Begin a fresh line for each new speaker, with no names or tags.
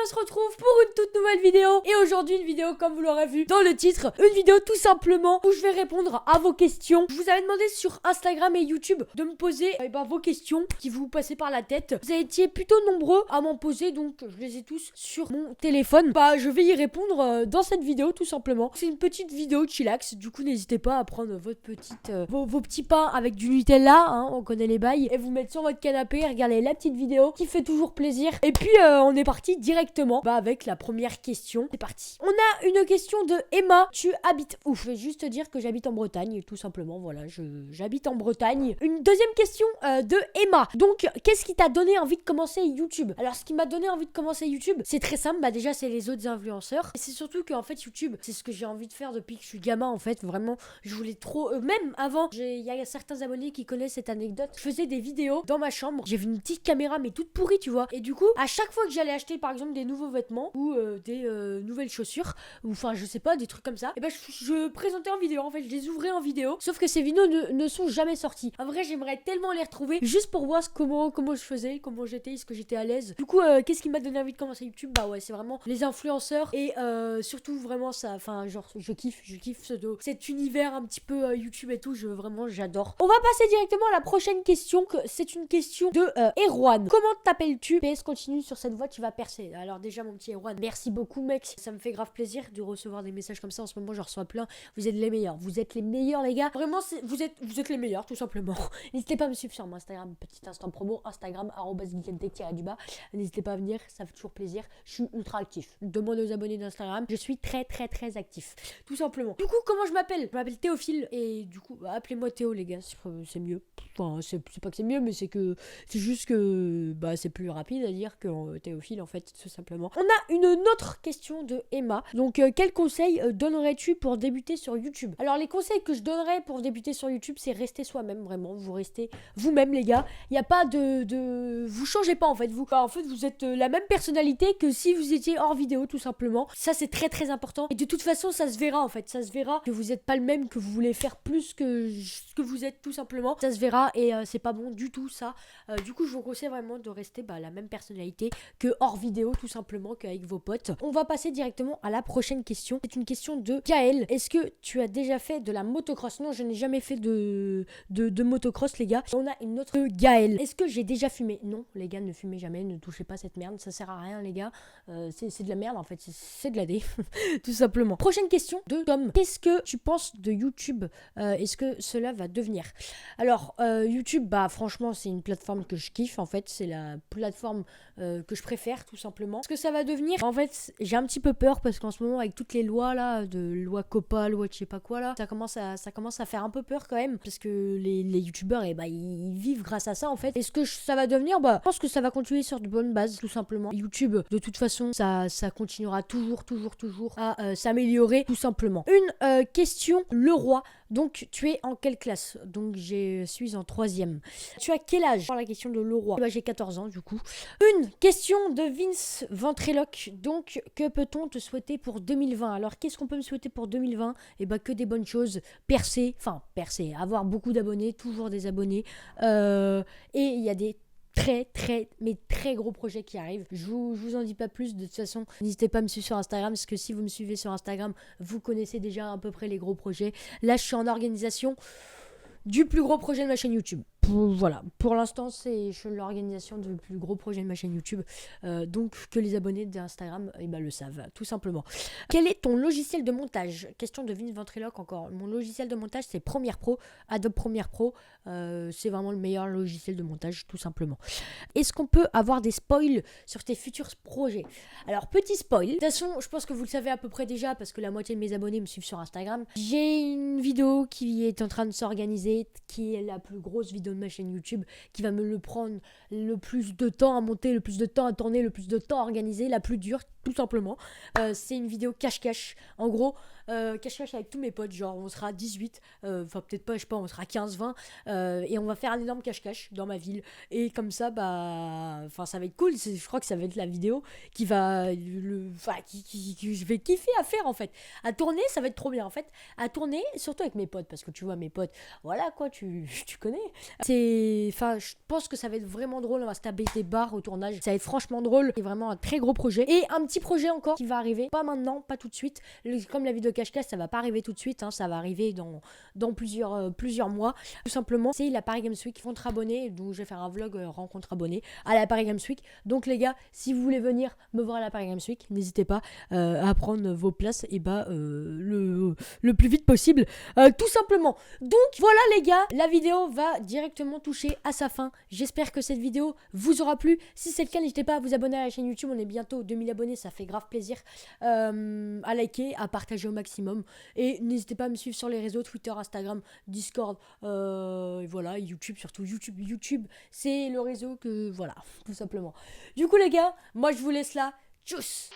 on se retrouve pour une toute nouvelle vidéo. Et aujourd'hui, une vidéo, comme vous l'aurez vu dans le titre, une vidéo tout simplement où je vais répondre à vos questions. Je vous avais demandé sur Instagram et YouTube de me poser vos questions qui vous passaient par la tête. Vous avez été plutôt nombreux à m'en poser, donc je les ai tous sur mon téléphone. Je vais y répondre dans cette vidéo tout simplement. C'est une petite vidéo chillax, du coup n'hésitez pas à prendre votre petite, vos petits pains avec du Nutella, hein, on connaît les bails, et vous mettre sur votre canapé et regarder la petite vidéo qui fait toujours plaisir. Et puis on est parti directement avec la première question. C'est parti. On a une question de Emma. Tu habites où? Je vais juste te dire que j'habite en Bretagne, tout simplement. Voilà, j'habite en Bretagne. Une deuxième question de Emma. Donc, qu'est-ce qui t'a donné envie de commencer YouTube? Alors, ce qui m'a donné envie de commencer YouTube, c'est très simple. Déjà, c'est les autres influenceurs. Et c'est surtout que, en fait, YouTube, c'est ce que j'ai envie de faire depuis que je suis gamin, en fait. Vraiment, je voulais trop... même avant, il y a certains abonnés qui connaissent cette anecdote. Je faisais des vidéos dans ma chambre. J'avais une petite caméra, mais toute pourrie, tu vois. Et du coup, à chaque fois que j'allais acheter, par exemple, des nouveaux vêtements ou des nouvelles chaussures, ou enfin, je sais pas, des trucs comme ça, et je présentais en vidéo. En fait, je les ouvrais en vidéo. Sauf que ces vidéos ne sont jamais sorties. En vrai, j'aimerais tellement les retrouver juste pour voir comment je faisais, comment j'étais, est-ce que j'étais à l'aise. Du coup, qu'est-ce qui m'a donné envie de commencer YouTube? Ouais, c'est vraiment les influenceurs et surtout vraiment ça. Enfin, genre, je kiffe cet univers un petit peu YouTube et tout. Vraiment, j'adore. On va passer directement à la prochaine question. C'est une question de Erwan. Comment t'appelles-tu? PS, continue sur cette voie, tu vas percer. Alors déjà, mon petit Erwan, merci beaucoup, mec. Ça me fait grave plaisir de recevoir des messages comme ça. En ce moment, j'en reçois plein. Vous êtes les meilleurs. Vous êtes les meilleurs, les gars. Vraiment, vous êtes les meilleurs, tout simplement. N'hésitez pas à me suivre sur mon Instagram, petit instant promo, Instagram, @geekentech_du-bas. N'hésitez pas à venir, ça fait toujours plaisir. Je suis ultra actif. Demande aux abonnés d'Instagram. Je suis très actif. Tout simplement. Du coup, comment je m'appelle? Je m'appelle Théophile. Et du coup, appelez-moi Théo, les gars. C'est mieux. Enfin, c'est pas que c'est mieux, mais c'est juste que c'est plus rapide à dire que Théophile, en fait, tout simplement. On a une autre question de Emma. Donc, quel conseil donnerais-tu pour débuter sur YouTube? Alors, les conseils que je donnerais pour débuter sur YouTube, c'est rester soi-même, vraiment. Vous restez vous-même, les gars. Il n'y a pas vous changez pas, en fait. En fait, vous êtes la même personnalité que si vous étiez hors vidéo, tout simplement. Ça, c'est très important. Et de toute façon, ça se verra, en fait. Ça se verra que vous n'êtes pas le même, que vous voulez faire plus que ce que vous êtes, tout simplement. Ça se verra et c'est pas bon du tout, ça. Du coup, je vous conseille vraiment de rester la même personnalité que hors vidéo, tout simplement, qu'avec vos potes. On va passer directement à la prochaine question. C'est une question de Gaël. Est-ce que tu as déjà fait de la motocross? Non, je n'ai jamais fait de motocross, les gars. On a une autre de Gaël. Est-ce que j'ai déjà fumé? Non, les gars, ne fumez jamais, ne touchez pas cette merde, ça sert à rien, les gars. C'est de la merde, en fait, c'est de la dé, tout simplement. Prochaine question de Tom. Qu'est-ce que tu penses de YouTube? Est-ce que cela va devenir? Alors, YouTube, franchement, c'est une plateforme que je kiffe, en fait. C'est la plateforme que je préfère, tout simplement. Est-ce que ça va devenir? En fait, j'ai un petit peu peur parce qu'en ce moment, avec toutes les lois, là, de loi COPA, loi de je sais pas quoi, là, ça commence à faire un peu peur, quand même. Parce que les youtubeurs, ils vivent grâce à ça, en fait. Est-ce que ça va devenir? Je pense que ça va continuer sur de bonnes bases, tout simplement. YouTube, de toute façon, ça continuera toujours à s'améliorer, tout simplement. Une question, Leroy. Donc, tu es en quelle classe? Donc, je suis en 3e. Tu as quel âge? La question de Leroy. J'ai 14 ans, du coup. Une question de Vince Ventriloque. Donc, que peut-on te souhaiter pour 2020? Alors, qu'est-ce qu'on peut me souhaiter pour 2020? Que des bonnes choses. Percer, avoir beaucoup d'abonnés, toujours des abonnés. Et il y a des très gros projets qui arrivent. Je vous en dis pas plus. De toute façon, n'hésitez pas à me suivre sur Instagram, parce que si vous me suivez sur Instagram, vous connaissez déjà à peu près les gros projets. Là, je suis en organisation du plus gros projet de ma chaîne YouTube. Voilà, pour l'instant, je suis l'organisation du plus gros projet de ma chaîne YouTube. Donc, que les abonnés d'Instagram le savent, tout simplement. Quel est ton logiciel de montage? Question de Vince Ventriloque encore. Mon logiciel de montage, c'est Premiere Pro, Adobe Premiere Pro. C'est vraiment le meilleur logiciel de montage, tout simplement. Est-ce qu'on peut avoir des spoils sur tes futurs projets? Alors, petit spoil. De toute façon, je pense que vous le savez à peu près déjà, parce que la moitié de mes abonnés me suivent sur Instagram. J'ai une vidéo qui est en train de s'organiser, qui est la plus grosse vidéo de ma chaîne YouTube, qui va me le prendre le plus de temps à monter, le plus de temps à tourner, le plus de temps à organiser, la plus dure, tout simplement. C'est une vidéo cache-cache. En gros, cache-cache avec tous mes potes, genre on sera 18, enfin peut-être pas, je sais pas, on sera 15-20, et on va faire un énorme cache-cache dans ma ville. Et comme ça, bah, enfin ça va être cool, je crois que ça va être la vidéo qui va, enfin que je vais kiffer à faire en fait. À tourner, ça va être trop bien en fait. À tourner, surtout avec mes potes, parce que tu vois mes potes, voilà quoi, tu connais. Enfin, je pense que ça va être vraiment drôle, on va se taper des barres au tournage, ça va être franchement drôle, c'est vraiment un très gros projet. Et un petit projet encore qui va arriver, pas maintenant, pas tout de suite, comme la vidéo cache-cache, ça va pas arriver tout de suite, hein, ça va arriver dans plusieurs mois. Tout simplement, c'est la Paris Games Week, rencontre abonnés, donc je vais faire un vlog rencontre abonnés à la Paris Games Week. Donc les gars, si vous voulez venir me voir à la Paris Games Week, n'hésitez pas à prendre vos places et le plus vite possible, tout simplement. Donc voilà les gars, la vidéo va directement toucher à sa fin. J'espère que cette vidéo vous aura plu. Si c'est le cas, n'hésitez pas à vous abonner à la chaîne YouTube, on est bientôt 2000 abonnés, ça fait grave plaisir, à liker, à partager au maximum, et n'hésitez pas à me suivre sur les réseaux Twitter, Instagram, Discord, et voilà, YouTube, surtout YouTube c'est le réseau que, voilà, tout simplement. Du coup les gars, moi je vous laisse là, tchuss.